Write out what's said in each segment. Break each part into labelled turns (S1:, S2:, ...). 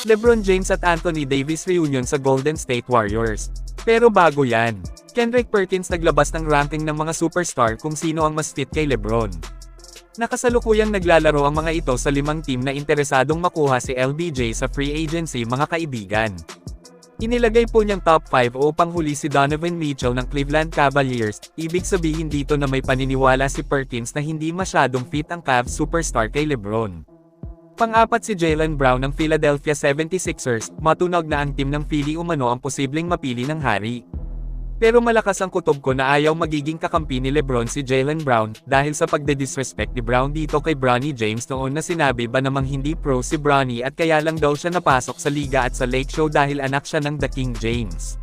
S1: LeBron James at Anthony Davis reunion sa Golden State Warriors. Pero bago yan, Kendrick Perkins naglabas ng ranking ng mga superstar kung sino ang mas fit kay LeBron. Nakasalukuyang naglalaro ang mga ito sa 5 team na interesadong makuha si LBJ sa free agency mga kaibigan. Inilagay po niyang top 5 upang huli si Donovan Mitchell ng Cleveland Cavaliers, ibig sabihin dito na may paniniwala si Perkins na hindi masyadong fit ang Cavs superstar kay LeBron. Pang-apat si Jaylen Brown ng Philadelphia 76ers, matunog na ang team ng Philly umano ang posibleng mapili ng hari. Pero malakas ang kutob ko na ayaw magiging kakampi ni LeBron si Jaylen Brown, dahil sa pagde-disrespect ni Brown dito kay Bronny James noon na sinabi ba namang hindi pro si Bronny at kaya lang daw siya napasok sa liga at sa Lake Show dahil anak siya ng The King James.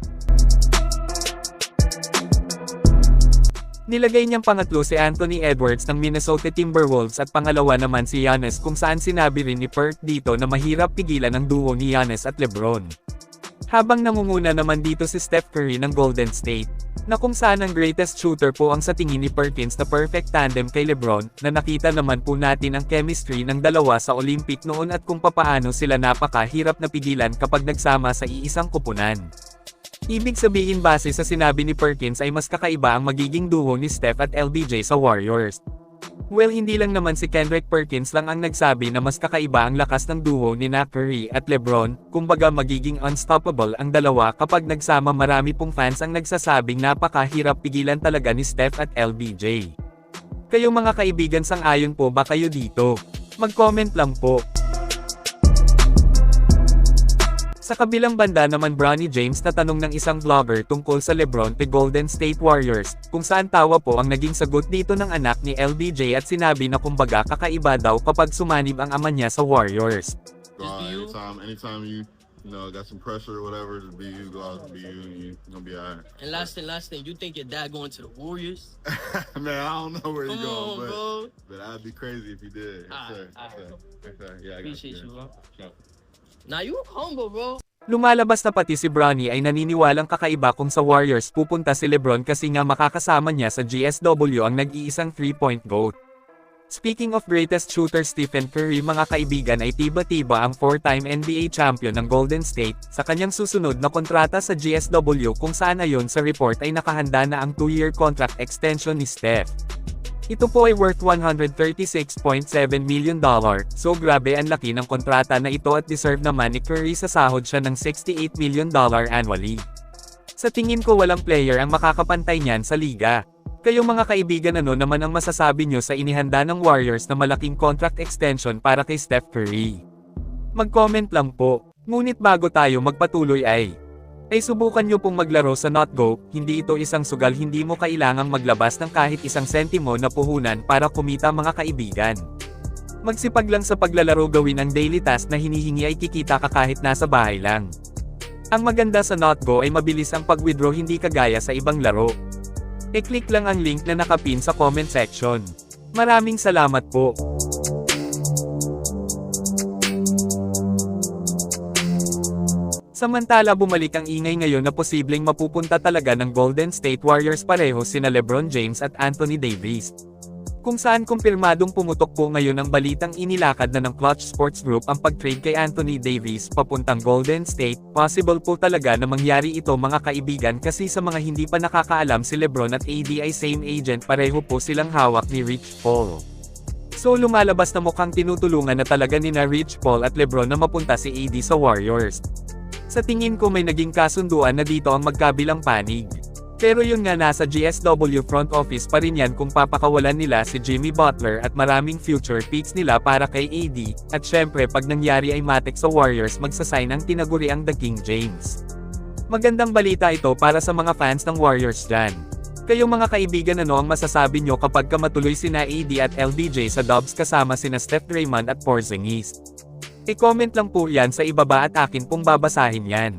S1: Nilagay niyang pangatlo si Anthony Edwards ng Minnesota Timberwolves at pangalawa naman si Giannis kung saan sinabi rin ni Perk dito na mahirap pigilan ang duo ni Giannis at LeBron. Habang nangunguna naman dito si Steph Curry ng Golden State, na kung saan ang greatest shooter po ang sa tingin ni Perkins na perfect tandem kay LeBron, na nakita naman po natin ang chemistry ng dalawa sa Olympic noon at kung papaano sila napakahirap na pigilan kapag nagsama sa iisang kupunan. Ibig sabihin base sa sinabi ni Perkins ay mas kakaiba ang magiging duo ni Steph at LBJ sa Warriors. Well, hindi lang naman si Kendrick Perkins lang ang nagsabi na mas kakaiba ang lakas ng duo ni Curry at LeBron, kumbaga magiging unstoppable ang dalawa kapag nagsama. Marami pong fans ang nagsasabing napakahirap pigilan talaga ni Steph at LBJ. Kayo mga kaibigan, sang-ayon po ba kayo dito? Mag-comment lang po. Sa kabilang banda naman, Bronny James na tanong ng isang vlogger tungkol sa LeBron kay Golden State Warriors, kung saan tawa po ang naging sagot dito ng anak ni LBJ at sinabi na kumbaga kakaiba daw kapag sumanib ang ama niya sa Warriors.
S2: Anytime you got some pressure or whatever, just be you, go out and be you, and you're gonna be alright.
S3: And last thing, you think your dad going to the Warriors?
S2: Man, I don't know where he's
S3: Come on,
S2: going, but I'd be crazy if he did. Yes, sir. Yeah, I got
S3: Appreciate you, bro.
S2: Sure.
S3: Nah, you humble, bro.
S1: Lumalabas na pati si Bronny ay naniniwalang kakaiba kung sa Warriors pupunta si LeBron kasi nga makakasama niya sa GSW ang nag-iisang 3-point GOAT. Speaking of greatest shooter Stephen Curry, mga kaibigan, ay tiba-tiba ang 4-time NBA champion ng Golden State sa kanyang susunod na kontrata sa GSW, kung saan ayon sa report ay nakahanda na ang 2-year contract extension ni Steph. Ito po ay worth $136.7 million, so grabe ang laki ng kontrata na ito at deserve naman ni Curry sa sahod siya ng $68 million annually. Sa tingin ko walang player ang makakapantay niyan sa liga. Kayo mga kaibigan, ano naman ang masasabi nyo sa inihanda ng Warriors na malaking contract extension para kay Steph Curry? Mag-comment lang po. Ngunit bago tayo magpatuloy ay subukan nyo pong maglaro sa NotGo. Hindi ito isang sugal, hindi mo kailangang maglabas ng kahit isang sentimo na puhunan para kumita mga kaibigan. Magsipag lang sa paglalaro, gawin ang daily task na hinihingi ay kikita ka kahit nasa bahay lang. Ang maganda sa NotGo ay mabilis ang pag-withdraw, hindi kagaya sa ibang laro. I-click lang ang link na nakapin sa comment section. Maraming salamat po. Samantala, bumalik ang ingay ngayon na posibleng mapupunta talaga ng Golden State Warriors pareho sina LeBron James at Anthony Davis. Kung saan kumpirmadong pumutok po ngayon ang balitang inilakad na ng Clutch Sports Group ang pag-trade kay Anthony Davis papuntang Golden State. Possible po talaga na mangyari ito mga kaibigan, kasi sa mga hindi pa nakakaalam, si LeBron at AD ay same agent, pareho po silang hawak ni Rich Paul. So lumalabas na mukhang tinutulungan na talaga ni Rich Paul at LeBron na mapunta si AD sa Warriors. Sa tingin ko may naging kasunduan na dito ang magkabilang panig. Pero yun nga, nasa GSW front office pa rin yan kung papakawalan nila si Jimmy Butler at maraming future picks nila para kay AD, at syempre pag nangyari ay matik sa Warriors magsasign ang tinaguriang The King James. Magandang balita ito para sa mga fans ng Warriors dyan. Kayo mga kaibigan, ano ang masasabi nyo kapag matuloy sina AD at LBJ sa Dubs kasama sina Steph, Draymond at Porzingis? I-comment lang po yan sa ibaba at akin pong babasahin yan.